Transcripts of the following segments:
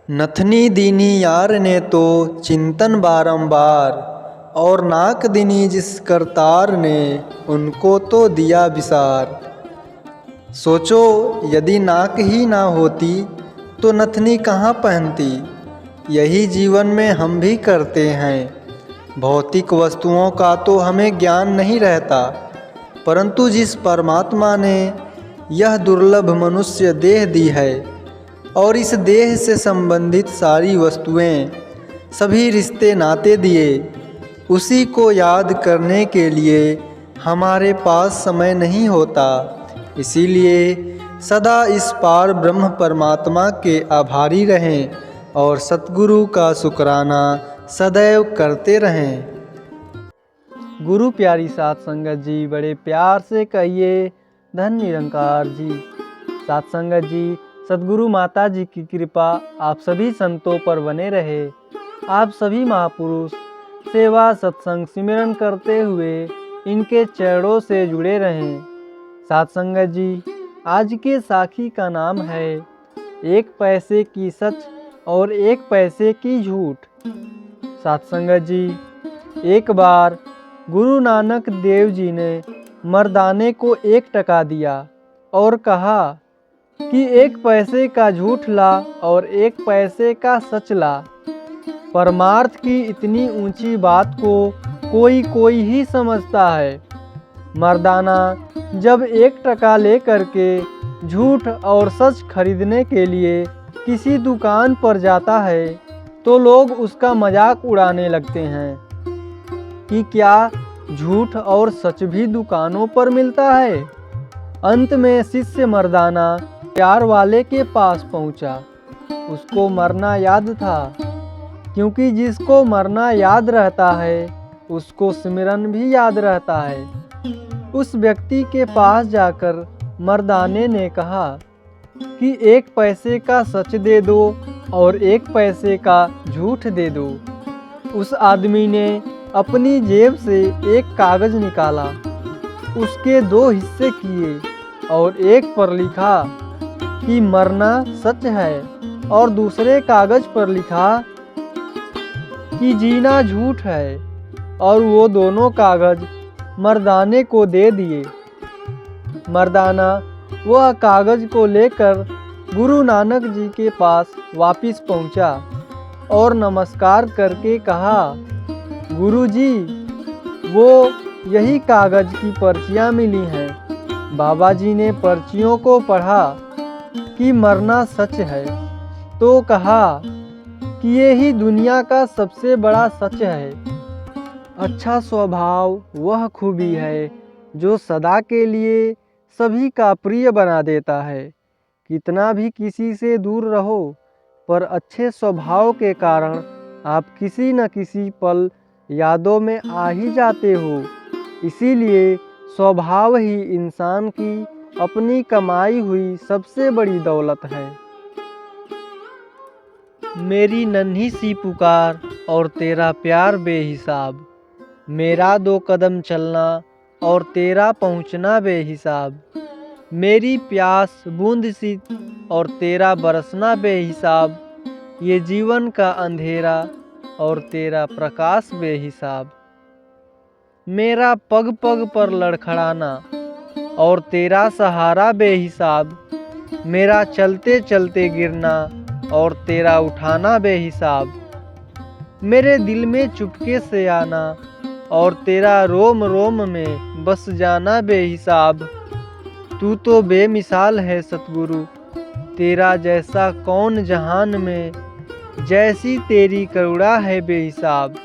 नथनी दीनी यार ने तो चिंतन बारंबार, और नाक दीनी जिस करतार ने उनको तो दिया बिसार। सोचो यदि नाक ही ना होती तो नथनी कहाँ पहनती। यही जीवन में हम भी करते हैं। भौतिक वस्तुओं का तो हमें ज्ञान नहीं रहता, परंतु जिस परमात्मा ने यह दुर्लभ मनुष्य देह दी है और इस देह से संबंधित सारी वस्तुएं, सभी रिश्ते नाते दिए, उसी को याद करने के लिए हमारे पास समय नहीं होता। इसीलिए सदा इस पार ब्रह्म परमात्मा के आभारी रहें और सतगुरु का शुक्राना सदैव करते रहें। गुरु प्यारी साध संगत जी, बड़े प्यार से कहिए धन निरंकार जी। साध संगत जी, सद्गुरु माता जी की कृपा आप सभी संतों पर बने रहे। आप सभी महापुरुष सेवा सत्संग सिमरन करते हुए इनके चरणों से जुड़े रहें। साध संगत जी, आज के साखी का नाम है एक पैसे की सच और एक पैसे की झूठ। साध संगत जी, एक बार गुरु नानक देव जी ने मर्दाने को 1 टका दिया और कहा कि 1 पैसे का झूठ ला और 1 पैसे का सच ला। परमार्थ की इतनी ऊंची बात को कोई कोई ही समझता है। मर्दाना जब 1 टका लेकर के झूठ और सच खरीदने के लिए किसी दुकान पर जाता है तो लोग उसका मजाक उड़ाने लगते हैं कि क्या झूठ और सच भी दुकानों पर मिलता है। अंत में शिष्य मर्दाना प्यार वाले के पास पहुंचा। उसको मरना याद था, क्योंकि जिसको मरना याद रहता है उसको सिमरन भी याद रहता है। उस व्यक्ति के पास जाकर मर्दाने ने कहा कि 1 पैसे का सच दे दो और 1 पैसे का झूठ दे दो। उस आदमी ने अपनी जेब से एक कागज निकाला, उसके 2 हिस्से किए और एक पर लिखा कि मरना सच है और दूसरे कागज पर लिखा कि जीना झूठ है, और वो दोनों कागज मर्दाने को दे दिए। मर्दाना वह कागज को लेकर गुरु नानक जी के पास वापिस पहुंचा और नमस्कार करके कहा, गुरु जी, वो यही कागज की पर्चियाँ मिली हैं। बाबा जी ने पर्चियों को पढ़ा कि मरना सच है, तो कहा कि ये ही दुनिया का सबसे बड़ा सच है। अच्छा स्वभाव वह खूबी है जो सदा के लिए सभी का प्रिय बना देता है। कितना भी किसी से दूर रहो, पर अच्छे स्वभाव के कारण आप किसी न किसी पल यादों में आ ही जाते हो। इसीलिए स्वभाव ही इंसान की अपनी कमाई हुई सबसे बड़ी दौलत है। मेरी नन्ही सी पुकार और तेरा प्यार बेहिसाब, मेरा 2 कदम चलना और तेरा पहुँचना बेहिसाब, मेरी प्यास बूंद सी और तेरा बरसना बेहिसाब, ये जीवन का अंधेरा और तेरा प्रकाश बेहिसाब, मेरा पग पग पर लड़खड़ाना और तेरा सहारा बेहिसाब, मेरा चलते चलते गिरना और तेरा उठाना बेहिसाब, मेरे दिल में चुपके से आना और तेरा रोम रोम में बस जाना बेहिसाब। तू तो बेमिसाल है सतगुरु, तेरा जैसा कौन जहान में, जैसी तेरी करुणा है बेहिसाब।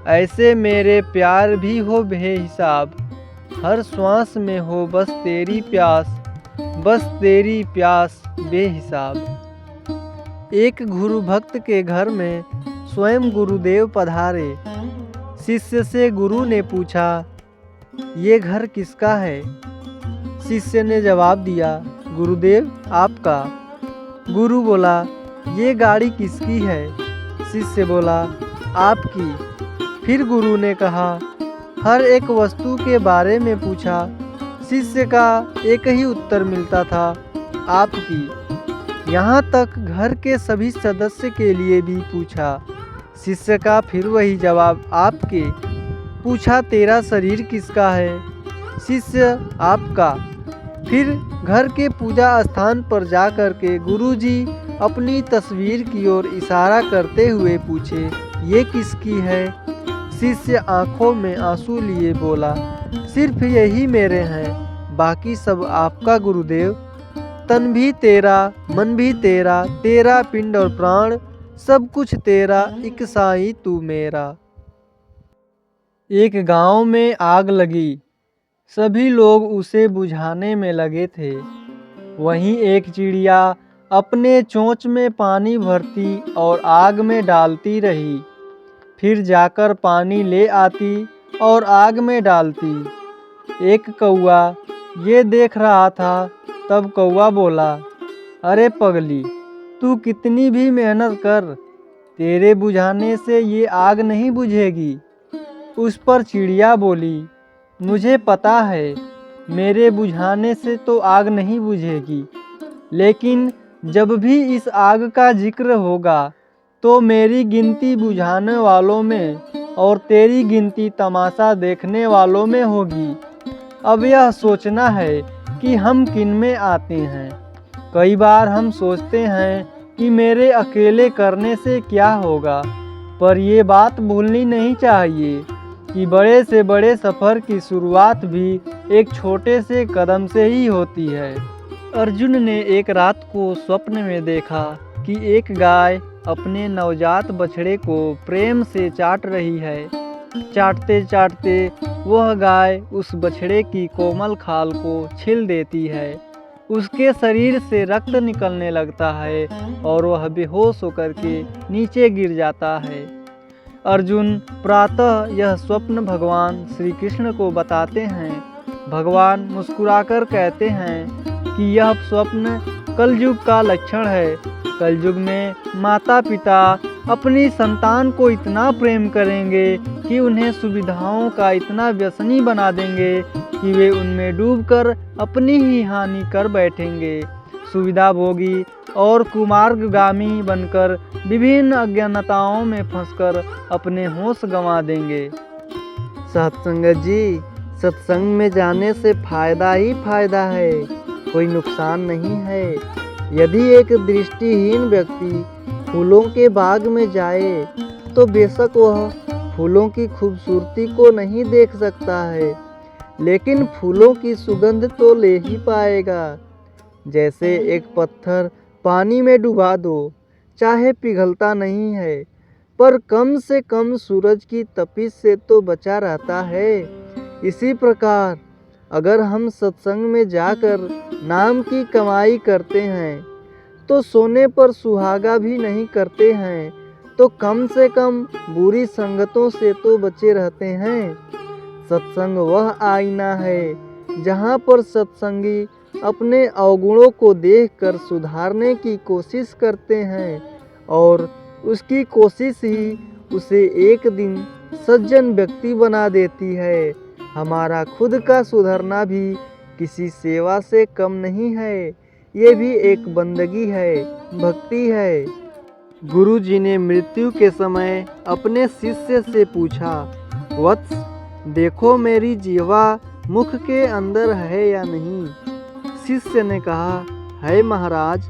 ऐसे मेरे प्यार भी हो बेहिसाब, हर श्वास में हो बस तेरी प्यास, बस तेरी प्यास बेहिसाब। एक गुरु भक्त के घर में स्वयं गुरुदेव पधारे। शिष्य से गुरु ने पूछा, ये घर किसका है? शिष्य ने जवाब दिया, गुरुदेव आपका। गुरु बोला, ये गाड़ी किसकी है? शिष्य बोला, आपकी। फिर गुरु ने कहा, हर एक वस्तु के बारे में पूछा। शिष्य का एक ही उत्तर मिलता था, आपकी। यहाँ तक घर के सभी सदस्य के लिए भी पूछा। शिष्य का फिर वही जवाब, आपके। पूछा, तेरा शरीर किसका है? शिष्य, आपका। फिर घर के पूजा स्थान पर जाकर के गुरुजी अपनी तस्वीर की ओर इशारा करते हुए पूछे, ये किसकी है? शिष्य आंखों में आंसू लिए बोला, सिर्फ यही मेरे हैं, बाकी सब आपका गुरुदेव। तन भी तेरा, मन भी तेरा, तेरा पिंड और प्राण, सब कुछ तेरा, एक साईं तू मेरा। एक गांव में आग लगी। सभी लोग उसे बुझाने में लगे थे। वहीं एक चिड़िया अपने चोंच में पानी भरती और आग में डालती रही। फिर जाकर पानी ले आती और आग में डालती। एक कौआ ये देख रहा था। तब कौआ बोला, अरे पगली, तू कितनी भी मेहनत कर, तेरे बुझाने से ये आग नहीं बुझेगी। उस पर चिड़िया बोली, मुझे पता है, मेरे बुझाने से तो आग नहीं बुझेगी, लेकिन जब भी इस आग का जिक्र होगा तो मेरी गिनती बुझाने वालों में और तेरी गिनती तमाशा देखने वालों में होगी। अब यह सोचना है कि हम किन में आते हैं। कई बार हम सोचते हैं कि मेरे अकेले करने से क्या होगा, पर ये बात भूलनी नहीं चाहिए कि बड़े से बड़े सफ़र की शुरुआत भी एक छोटे से कदम से ही होती है। अर्जुन ने एक रात को स्वप्न में देखा कि एक गाय अपने नवजात बछड़े को प्रेम से चाट रही है। चाटते चाटते वह गाय उस बछड़े की कोमल खाल को छील देती है। उसके शरीर से रक्त निकलने लगता है और वह बेहोश होकर के नीचे गिर जाता है। अर्जुन प्रातः यह स्वप्न भगवान श्री कृष्ण को बताते हैं। भगवान मुस्कुराकर कहते हैं कि यह स्वप्न कलयुग का लक्षण है। कलयुग में माता पिता अपनी संतान को इतना प्रेम करेंगे कि उन्हें सुविधाओं का इतना व्यसनी बना देंगे कि वे उनमें डूबकर अपनी ही हानि कर बैठेंगे। सुविधा भोगी और कुमार्गगामी बनकर विभिन्न अज्ञानताओं में फंसकर अपने होश गंवा देंगे। सत्संगत जी, सत्संग में जाने से फायदा ही फायदा है, कोई नुकसान नहीं है। यदि एक दृष्टिहीन व्यक्ति फूलों के बाग में जाए तो बेशक वह फूलों की खूबसूरती को नहीं देख सकता है, लेकिन फूलों की सुगंध तो ले ही पाएगा। जैसे एक पत्थर पानी में डुबा दो, चाहे पिघलता नहीं है, पर कम से कम सूरज की तपिश से तो बचा रहता है। इसी प्रकार अगर हम सत्संग में जाकर नाम की कमाई करते हैं तो सोने पर सुहागा भी नहीं करते हैं, तो कम से कम बुरी संगतों से तो बचे रहते हैं। सत्संग वह आईना है जहाँ पर सत्संगी अपने अवगुणों को देखकर सुधारने की कोशिश करते हैं और उसकी कोशिश ही उसे एक दिन सज्जन व्यक्ति बना देती है। हमारा खुद का सुधरना भी किसी सेवा से कम नहीं है, ये भी एक बंदगी है, भक्ति है। गुरु जी ने मृत्यु के समय अपने शिष्य से पूछा, वत्स, देखो मेरी जिह्वा मुख के अंदर है या नहीं? शिष्य ने कहा, है महाराज।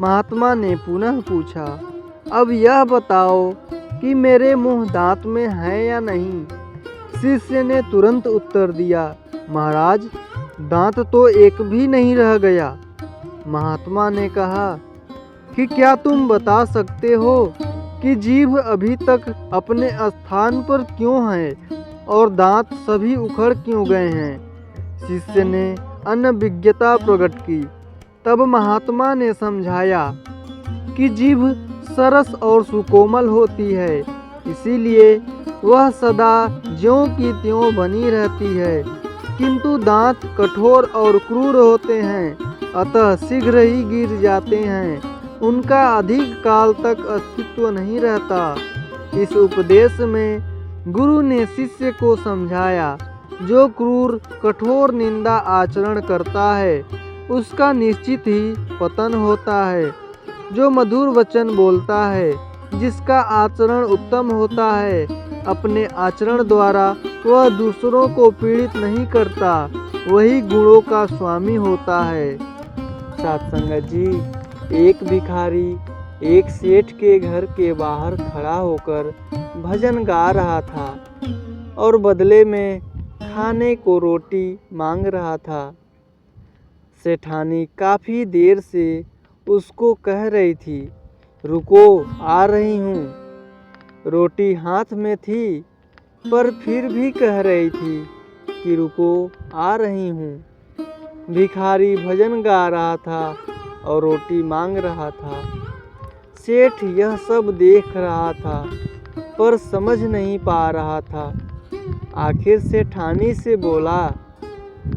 महात्मा ने पुनः पूछा, अब यह बताओ कि मेरे मुंह दांत में है या नहीं? शिष्य ने तुरंत उत्तर दिया, महाराज, दांत तो एक भी नहीं रह गया। महात्मा ने कहा कि क्या तुम बता सकते हो कि जीभ अभी तक अपने स्थान पर क्यों है और दांत सभी उखड़ क्यों गए हैं? शिष्य ने अनभिज्ञता प्रकट की। तब महात्मा ने समझाया कि जीभ सरस और सुकोमल होती है, इसीलिए वह सदा ज्यों की त्यों बनी रहती है, किंतु दांत कठोर और क्रूर होते हैं, अतः शीघ्र ही गिर जाते हैं, उनका अधिक काल तक अस्तित्व नहीं रहता। इस उपदेश में गुरु ने शिष्य को समझाया, जो क्रूर कठोर निंदा आचरण करता है उसका निश्चित ही पतन होता है। जो मधुर वचन बोलता है, जिसका आचरण उत्तम होता है, अपने आचरण द्वारा वह दूसरों को पीड़ित नहीं करता, वही गुणों का स्वामी होता है। साथ संगत जी, एक भिखारी एक सेठ के घर के बाहर खड़ा होकर भजन गा रहा था और बदले में खाने को रोटी मांग रहा था। सेठानी काफ़ी देर से उसको कह रही थी, रुको आ रही हूँ। रोटी हाथ में थी पर फिर भी कह रही थी कि रुको आ रही हूँ। भिखारी भजन गा रहा था और रोटी मांग रहा था। सेठ यह सब देख रहा था पर समझ नहीं पा रहा था। आखिर सेठानी से बोला,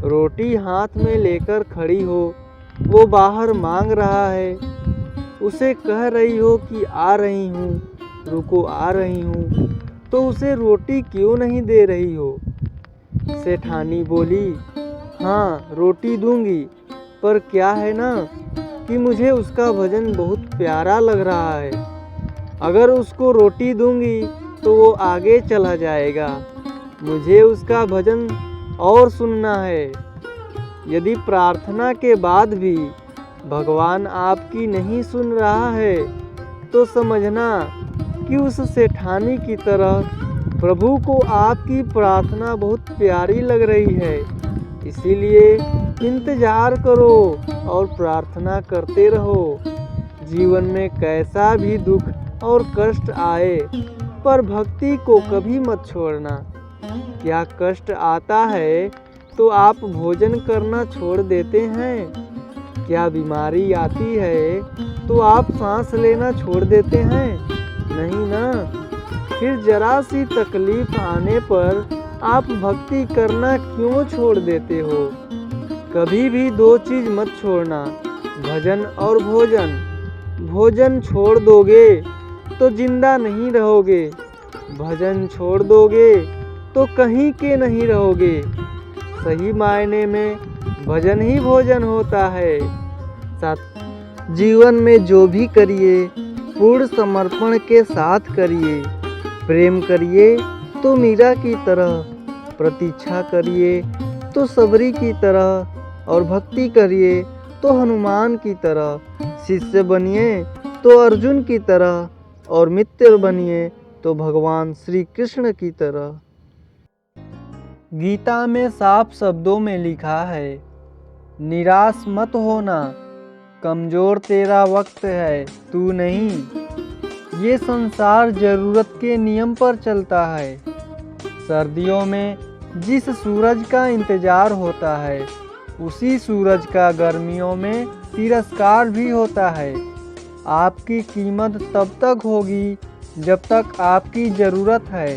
रोटी हाथ में लेकर खड़ी हो, वो बाहर मांग रहा है, उसे कह रही हो कि आ रही हूँ, रुको आ रही हूँ, तो उसे रोटी क्यों नहीं दे रही हो? सेठानी बोली, हाँ रोटी दूंगी, पर क्या है ना कि मुझे उसका भजन बहुत प्यारा लग रहा है। अगर उसको रोटी दूंगी तो वो आगे चला जाएगा, मुझे उसका भजन और सुनना है। यदि प्रार्थना के बाद भी भगवान आपकी नहीं सुन रहा है तो समझना कि उस सेठानी की तरह प्रभु को आपकी प्रार्थना बहुत प्यारी लग रही है। इसीलिए इंतजार करो और प्रार्थना करते रहो। जीवन में कैसा भी दुख और कष्ट आए, पर भक्ति को कभी मत छोड़ना। क्या कष्ट आता है तो आप भोजन करना छोड़ देते हैं? क्या बीमारी आती है तो आप सांस लेना छोड़ देते हैं? नहीं ना। फिर जरा सी तकलीफ आने पर आप भक्ति करना क्यों छोड़ देते हो? कभी भी दो चीज़ मत छोड़ना, भजन और भोजन। भोजन छोड़ दोगे तो जिंदा नहीं रहोगे, भजन छोड़ दोगे तो कहीं के नहीं रहोगे। सही मायने में भजन ही भोजन होता है। साथ जीवन में जो भी करिए पूर्ण समर्पण के साथ करिए। प्रेम करिए तो मीरा की तरह, प्रतीक्षा करिए तो सबरी की तरह, और भक्ति करिए तो हनुमान की तरह। शिष्य बनिए तो अर्जुन की तरह, और मित्र बनिए तो भगवान श्री कृष्ण की तरह। गीता में साफ शब्दों में लिखा है, निराश मत होना, कमज़ोर तेरा वक्त है तू नहीं। ये संसार ज़रूरत के नियम पर चलता है। सर्दियों में जिस सूरज का इंतज़ार होता है, उसी सूरज का गर्मियों में तिरस्कार भी होता है। आपकी कीमत तब तक होगी जब तक आपकी ज़रूरत है।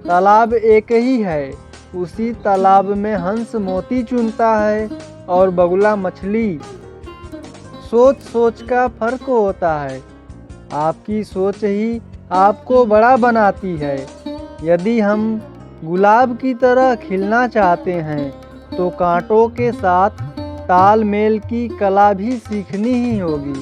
तालाब एक ही है, उसी तालाब में हंस मोती चुनता है और बगुला मछली। सोच सोच का फर्क होता है। आपकी सोच ही आपको बड़ा बनाती है। यदि हम गुलाब की तरह खिलना चाहते हैं तो कांटों के साथ तालमेल की कला भी सीखनी ही होगी।